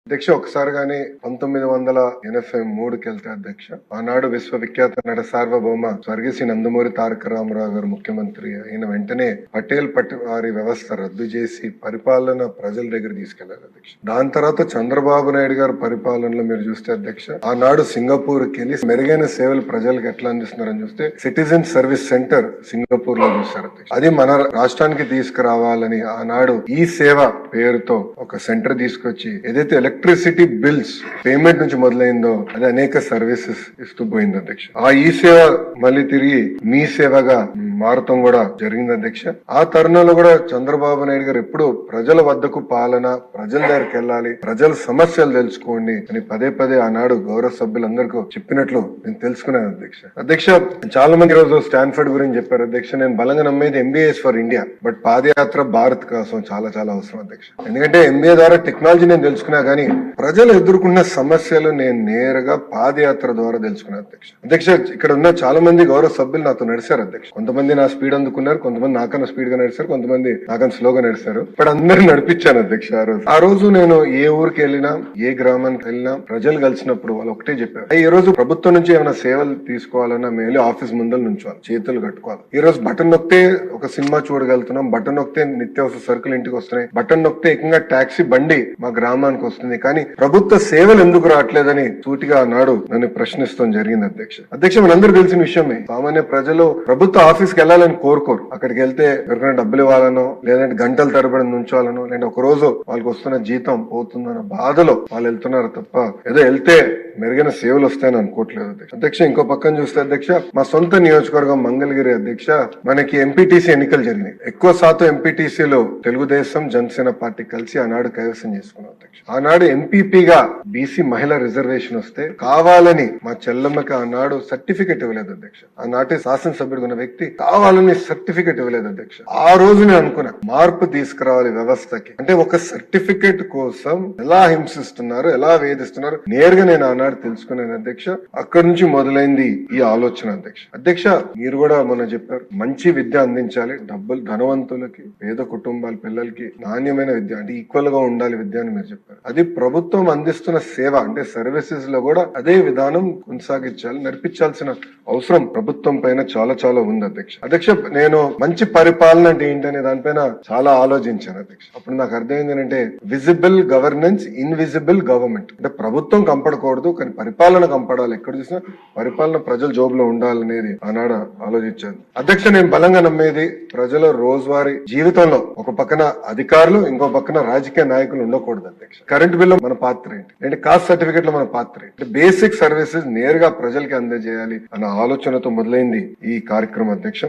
అధ్యక్ష ఒకసారిగానే 1983కి వెళ్తే అధ్యక్ష ఆనాడు విశ్వవిఖ్యాత నట సార్వభౌమ స్వర్గీయ నందమూరి తారక రామారావు గారు ముఖ్యమంత్రి అయిన వెంటనే పటేల్ వారి వ్యవస్థ రద్దు చేసి పరిపాలన ప్రజల దగ్గర తీసుకెళ్లారు అధ్యక్ష. దాని తర్వాత చంద్రబాబు నాయుడు గారు పరిపాలనలో మీరు చూస్తే అధ్యక్ష ఆనాడు సింగపూర్కి వెళ్ళి మెరుగైన సేవలు ప్రజలకు ఎట్లా అందిస్తున్నారని చూస్తే సిటిజన్ సర్వీస్ సెంటర్ సింగపూర్ లో చూస్తారు అధ్యక్ష. అది మన రాష్ట్రానికి తీసుకురావాలని ఆనాడు ఈ సేవ పేరుతో ఒక సెంటర్ తీసుకొచ్చి ఏదైతే ఎలక్ట్రిసిటీ బిల్స్ పేమెంట్ నుంచి మొదలైందో అది అనేక సర్వీసెస్ ఇస్తూ పోయింది అధ్యక్ష. ఆ ఈ సేవ మళ్ళీ తిరిగి మీ సేవగా మారటం కూడా జరిగింది అధ్యక్ష. ఆ తరుణంలో కూడా చంద్రబాబు నాయుడు గారు ఎప్పుడు ప్రజల వద్దకు పాలన, ప్రజల దగ్గరికి వెళ్ళాలి, ప్రజల సమస్యలు తెలుసుకోండి అని పదే పదే ఆనాడు గౌరవ సభ్యులందరికీ చెప్పినట్లు నేను తెలుసుకున్నాను అధ్యక్ష. అధ్యక్ష చాలా మంది రోజు స్టాన్ఫర్డ్ గురించి చెప్పారు అధ్యక్ష. నేను బలంగా నమ్మేది ఎంబీఏస్ ఫర్ ఇండియా, బట్ పాదయాత్ర భారత్ కోసం చాలా చాలా అవసరం అధ్యక్ష. ఎందుకంటే ఎంబీఏ ద్వారా టెక్నాలజీ నేను తెలుసుకున్నా గానీ ప్రజలు ఎదుర్కొన్న సమస్యలు నేను నేరుగా పాదయాత్ర ద్వారా తెలుసుకున్నా అధ్యక్ష. అధ్యక్ష ఇక్కడ ఉన్న చాలా మంది గౌరవ సభ్యులు నాతో నడిచారు అధ్యక్ష. కొంతమంది నా స్పీడ్ అందుకున్నారు, కొంతమంది నాకన్నా స్పీడ్ గా నడిచారు, కొంతమంది నాకన్నా స్లోగా నడిచారు. ఇప్పుడు అందరిని నడిపించాను అధ్యక్ష. ఆ రోజు నేను ఏ ఊరికి వెళ్ళినా, ఏ గ్రామానికి వెళ్ళినా ప్రజలు కలిసినప్పుడు వాళ్ళు ఒకటే చెప్పారు, ఈ రోజు ప్రభుత్వం నుంచి ఏమైనా సేవలు తీసుకోవాలన్నా మేము ఆఫీస్ ముందర నుంచోవాలి, చేతులు కట్టుకోవాలి. ఈ రోజు బటన్ నొక్కితే ఒక సినిమా చూడగలుగుతున్నాం, బటన్ నొక్కితే నిత్యావసర సరుకులు ఇంటికి వస్తున్నాయి, బటన్ నొక్కితే ఏకంగా టాక్సీ బండి మా గ్రామానికి వస్తుంది. కానీ ప్రభుత్వ సేవలు ఎందుకు రావట్లేదని సూటిగా నాడు నన్ను ప్రశ్నిస్తాం జరిగింది అధ్యక్ష. అధ్యక్ష మనందరూ తెలిసిన విషయమే, సామాన్య ప్రజలు ప్రభుత్వ ఆఫీస్కి వెళ్ళాలని కోరుకోరు. అక్కడికి వెళ్తే ఎవరికైనా డబ్బులు ఇవ్వాలనో, లేదంటే గంటల తరబడి నుంచోవాలనో, లేదంటే ఒక రోజు వాళ్ళకి వస్తున్న జీతం పోతుందన్న బాధలో వాళ్ళు వెళ్తున్నారు తప్ప ఏదో వెళ్తే మెరుగైన సేవలు వస్తాయని అనుకోవట్లేదు అధ్యక్ష. అధ్యక్ష ఇంకో పక్కన చూస్తే అధ్యక్ష మా సొంత నియోజకవర్గం మంగళగిరి అధ్యక్ష మనకి ఎంపీటీసీ ఎన్నికలు జరిగినాయి. ఎక్కువ శాతం ఎంపీటీసీలో తెలుగుదేశం, జనసేన పార్టీ కలిసి ఆనాడు కైవసం చేసుకున్నాం అధ్యక్ష. ఆనాడు ఎంపీపీగా బీసీ మహిళా రిజర్వేషన్ వస్తే కావాలని మా చెల్లమ్మకి ఆనాడు సర్టిఫికెట్ ఇవ్వలేదు అధ్యక్ష. ఆనాటి శాసనసభ్యుడు ఉన్న వ్యక్తి కావాలని సర్టిఫికెట్ ఇవ్వలేదు అధ్యక్ష. ఆ రోజు నేను అనుకున్నా మార్పు తీసుకురావాలి వ్యవస్థకి. అంటే ఒక సర్టిఫికెట్ కోసం ఎలా హింసిస్తున్నారు, ఎలా వేధిస్తున్నారు నేరుగా నేను ఆనాడు తెలుసుకున్నాను అధ్యక్ష. అక్కడి నుంచి మొదలైంది ఈ ఆలోచన అధ్యక్ష. అధ్యక్ష మీరు కూడా మొన్న చెప్పారు మంచి విద్య అందించాలి, డబ్బులు ధనవంతులకి, పేద కుటుంబాల పిల్లలకి నాణ్యమైన విద్య అంటే ఈక్వల్ గా ఉండాలి విద్య అని మీరు చెప్పారు. అది ప్రభుత్వం అందిస్తున్న సేవ అంటే సర్వీసెస్ లో కూడా అదే విధానం కొనసాగించాలి, నడిపించాల్సిన అవసరం ప్రభుత్వం పైన చాలా చాలా ఉంది అధ్యక్ష. అధ్యక్ష నేను మంచి పరిపాలన అంటే ఏంటనే దానిపైన చాలా ఆలోచించాను అధ్యక్ష. అప్పుడు నాకు అర్థమైంది ఏంటంటే విజిబుల్ గవర్నెన్స్, ఇన్విజిబుల్ గవర్నమెంట్. అంటే ప్రభుత్వం కంపడకూడదు కానీ పరిపాలన కంపడాలి. ఎక్కడ చూసినా పరిపాలన ప్రజల జోబులో ఉండాలనేది ఆనాడు ఆలోచించాను అధ్యక్ష. నేను బలంగా నమ్మేది ప్రజల రోజువారీ జీవితంలో ఒక పక్కన అధికారులు, ఇంకో పక్కన రాజకీయ నాయకులు ఉండకూడదు అధ్యక్ష. కరెంట్ బిల్లు మన పాత్ర ఏంటి, అంటే కాస్ట్ సర్టిఫికెట్ లో మన పాత్ర ఏంటి, బేసిక్ సర్వీసెస్ నేరుగా ప్రజలకి అందజేయాలి అన్న ఆలోచనతో మొదలైంది ఈ కార్యక్రమం అధ్యక్ష.